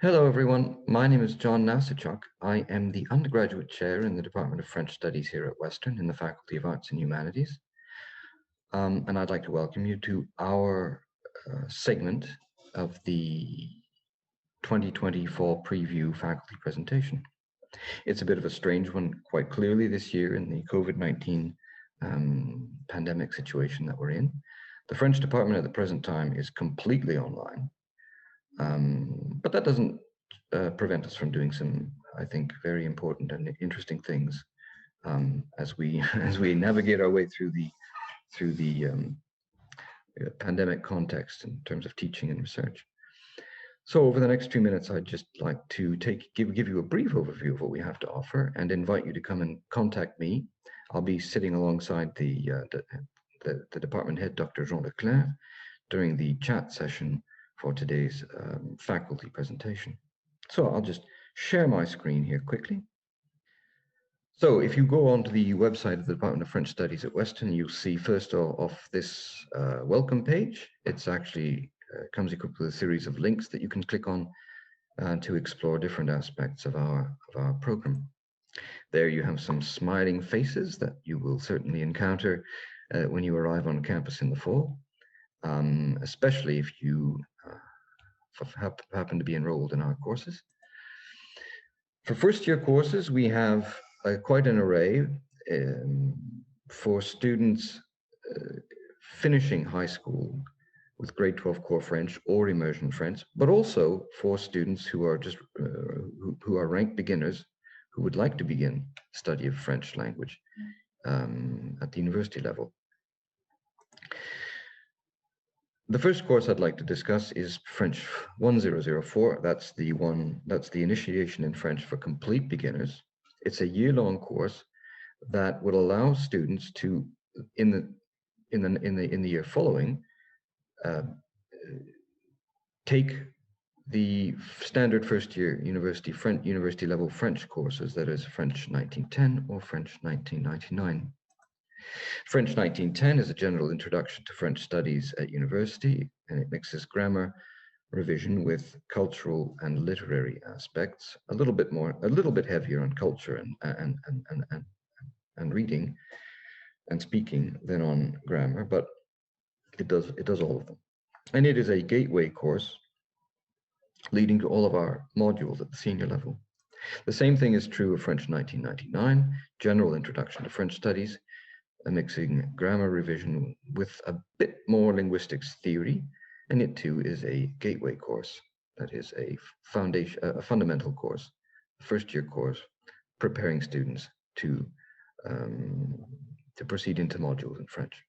Hello, everyone. My name is John Nassichuk. I am the undergraduate chair in the Department of French Studies here at Western in the Faculty of Arts and Humanities. And I'd like to welcome you to our segment of the 2024 preview faculty presentation. It's a bit of a strange one, quite clearly this year in the COVID-19 pandemic situation that we're in. The French department at the present time is completely online. But that doesn't prevent us from doing some, I think, very important and interesting things as we navigate our way through the pandemic context in terms of teaching and research. So over the next 2 minutes, I'd just like to give you a brief overview of what we have to offer and invite you to come and contact me. I'll be sitting alongside the department head, Dr. Jean Leclerc, during the chat session for today's faculty presentation. So I'll just share my screen here quickly. So if you go onto the website of the Department of French Studies at Western, you'll see first off this welcome page. It's actually comes equipped with a series of links that you can click on to explore different aspects of our program. There you have some smiling faces that you will certainly encounter when you arrive on campus in the fall, especially if you happen to be enrolled in our courses. For first-year courses, we have quite an array for students finishing high school with grade 12 core French or immersion French, but also for students who are just who are ranked beginners who would like to begin study of French language at the university level. The first course I'd like to discuss is French 1004. That's the initiation in French for complete beginners. It's a year-long course that will allow students to, in the year following, take the standard first-year university level French courses, that is French 1910 or French 1999. French 1910 is a general introduction to French studies at university, and it mixes grammar revision with cultural and literary aspects, a little bit heavier on culture and reading and speaking than on grammar, but it does all of them. And it is a gateway course leading to all of our modules at the senior level. The same thing is true of French 1999, general introduction to French studies, mixing grammar revision with a bit more linguistics theory, and it too is a gateway course. That is a fundamental course, first-year course, preparing students to proceed into modules in French.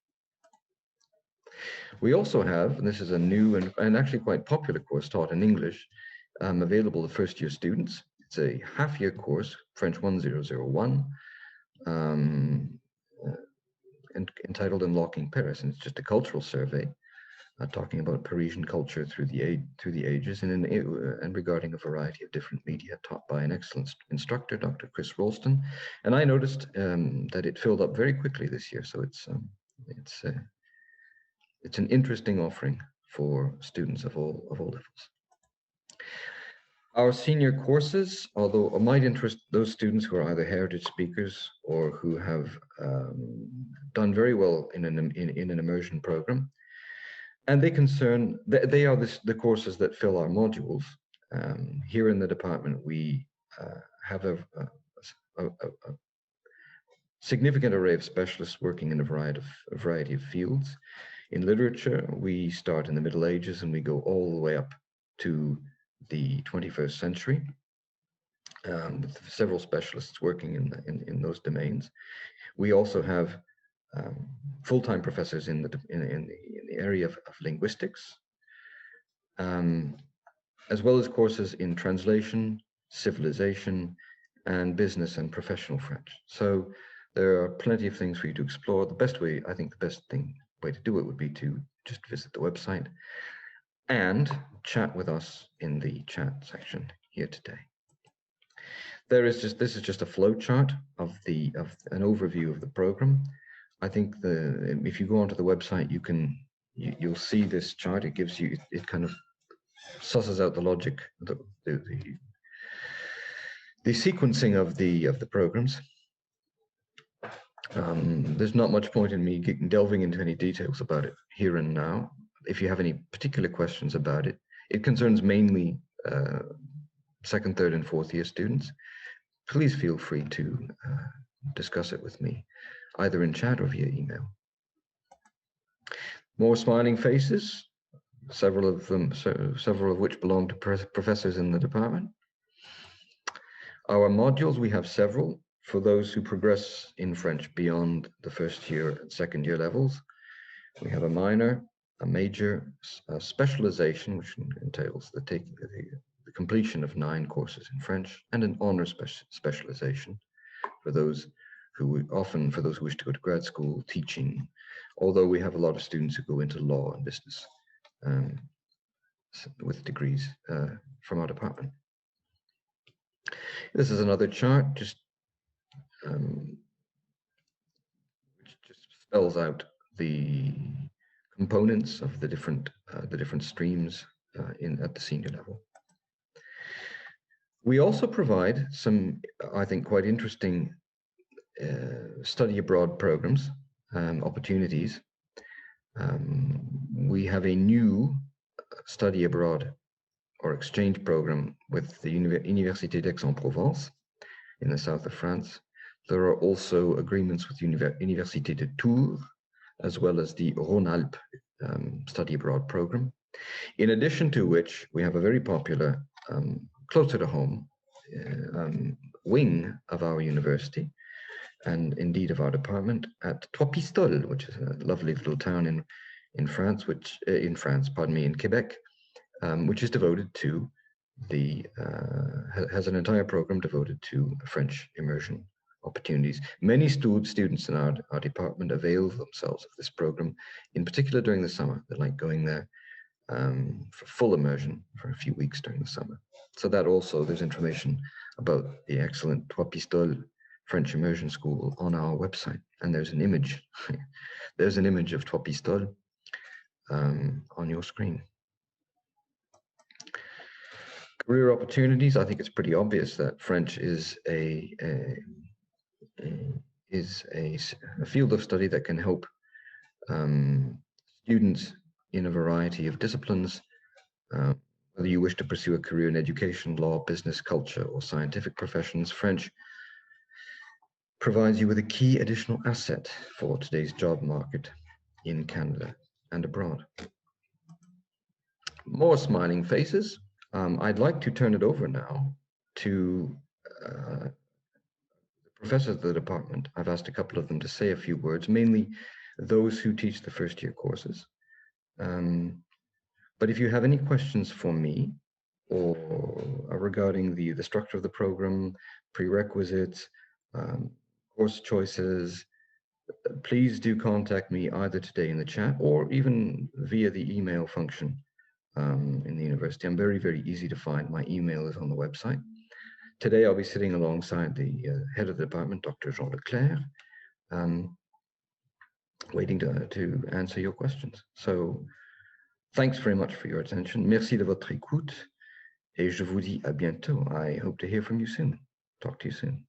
We also have, and this is a new and actually quite popular course taught in English, available to first-year students. It's a half-year course, French 1001. Entitled Unlocking Paris, and it's just a cultural survey talking about Parisian culture through the ages and regarding a variety of different media taught by an excellent instructor, Dr. Chris Rolston. And I noticed that it filled up very quickly this year, so it's an interesting offering for students of all levels. Our senior courses, although it might interest those students who are either heritage speakers or who have done very well in an immersion program, and they are the courses that fill our modules. Here in the department, we have a significant array of specialists working in a variety of fields. In literature, we start in the Middle Ages and we go all the way up to the 21st century, with several specialists working in those domains. We also have full-time professors in the area of linguistics, as well as courses in translation, civilization, and business and professional French. So there are plenty of things for you to explore. The best way to do it would be to just visit the website and chat with us in the chat section here today. This is just a flow chart of an overview of the program. I think if you go onto the website, you'll see this chart. It gives you, it kind of susses out the logic, the sequencing of the programs. There's not much point in me delving into any details about it here and now. If you have any particular questions about it, it concerns mainly second, third, and fourth year students. Please feel free to discuss it with me, either in chat or via email. More smiling faces, several of which belong to professors in the department. Our modules, we have several for those who progress in French beyond the first year and second year levels. We have a minor, a major, a specialization, which entails the completion of 9 courses in French, and an honor specialization for those who wish to go to grad school, teaching, although we have a lot of students who go into law and business with degrees from our department. This is another chart, which just spells out the components of the different streams at the senior level. We also provide some, I think, quite interesting study abroad programs, opportunities. We have a new study abroad or exchange program with the Université d'Aix-en-Provence in the south of France. There are also agreements with Université de Tours, as well as the Rhône-Alpes study abroad program. In addition to which, we have a very popular, closer to home, wing of our university, and indeed of our department, at Trois Pistoles, which is a lovely little town in France, in Quebec, which is devoted to has an entire program devoted to French immersion opportunities. Many students in our department avail themselves of this program, in particular during the summer. They like going there for full immersion for a few weeks during the summer. So that also, there's information about the excellent Trois Pistoles French Immersion School on our website. And there's an image. There's an image of Trois Pistoles on your screen. Career opportunities, I think it's pretty obvious that French is a field of study that can help students in a variety of disciplines, whether you wish to pursue a career in education, law, business, culture, or scientific professions. French provides you with a key additional asset for today's job market in Canada and abroad. More smiling faces. I'd like to turn it over now to the professors of the department. I've asked a couple of them to say a few words, mainly those who teach the first year courses. But if you have any questions for me or regarding the structure of the program, prerequisites, course choices, please do contact me either today in the chat or even via the email function in the university. I'm very, very easy to find. My email is on the website. Today, I'll be sitting alongside the head of the department, Dr. Jean Leclerc, waiting to answer your questions. So thanks very much for your attention. Merci de votre écoute. Et je vous dis à bientôt. I hope to hear from you soon. Talk to you soon.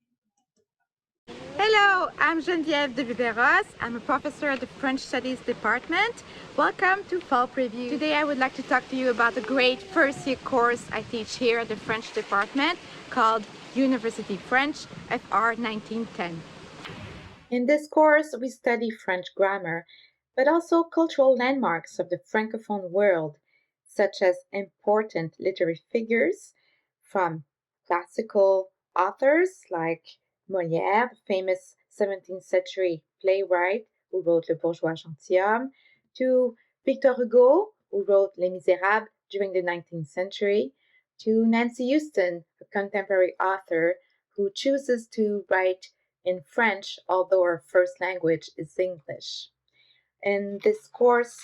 Hello, I'm Geneviève de Viveros. I'm a professor at the French Studies Department. Welcome to Fall Preview. Today I would like to talk to you about a great first year course I teach here at the French Department called University French, FR 1910. In this course, we study French grammar, but also cultural landmarks of the Francophone world, such as important literary figures from classical authors like Molière, the famous 17th century playwright who wrote Le Bourgeois Gentilhomme, to Victor Hugo, who wrote Les Misérables during the 19th century, to Nancy Houston, a contemporary author who chooses to write in French, although her first language is English. In this course,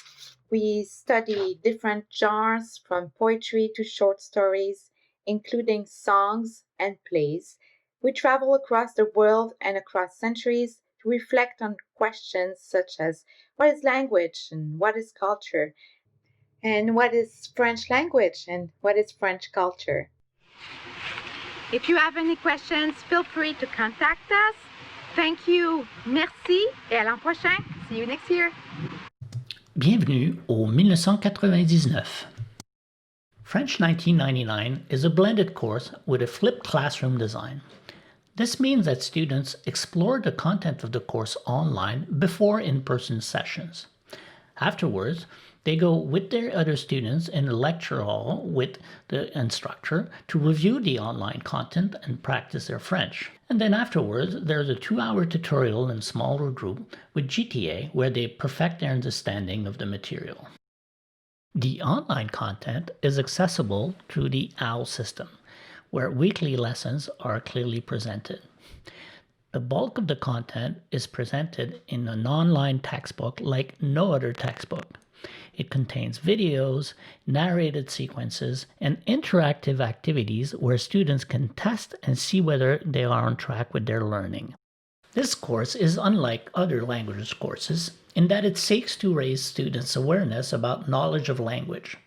we study different genres from poetry to short stories, including songs and plays. We travel across the world and across centuries to reflect on questions such as what is language and what is culture. And what is French language and what is French culture? If you have any questions, feel free to contact us. Thank you, merci, et à l'an prochain. See you next year. Bienvenue au 1999. French 1999 is a blended course with a flipped classroom design. This means that students explore the content of the course online before in-person sessions. Afterwards, they go with their other students in a lecture hall with the instructor to review the online content and practice their French. And then afterwards, there's a 2-hour tutorial in a smaller group with GTA where they perfect their understanding of the material. The online content is accessible through the OWL system, where weekly lessons are clearly presented. The bulk of the content is presented in an online textbook like no other textbook. It contains videos, narrated sequences, and interactive activities where students can test and see whether they are on track with their learning. This course is unlike other languages courses in that it seeks to raise students' awareness about knowledge of language,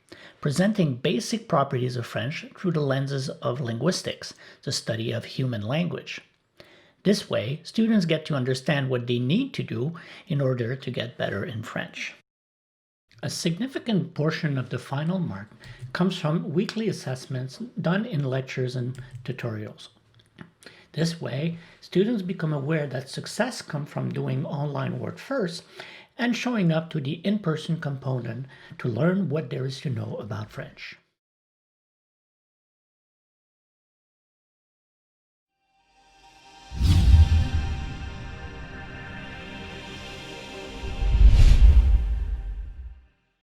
presenting basic properties of French through the lenses of linguistics, the study of human language. This way, students get to understand what they need to do in order to get better in French. A significant portion of the final mark comes from weekly assessments done in lectures and tutorials. This way, students become aware that success comes from doing online work first and showing up to the in-person component to learn what there is to know about French.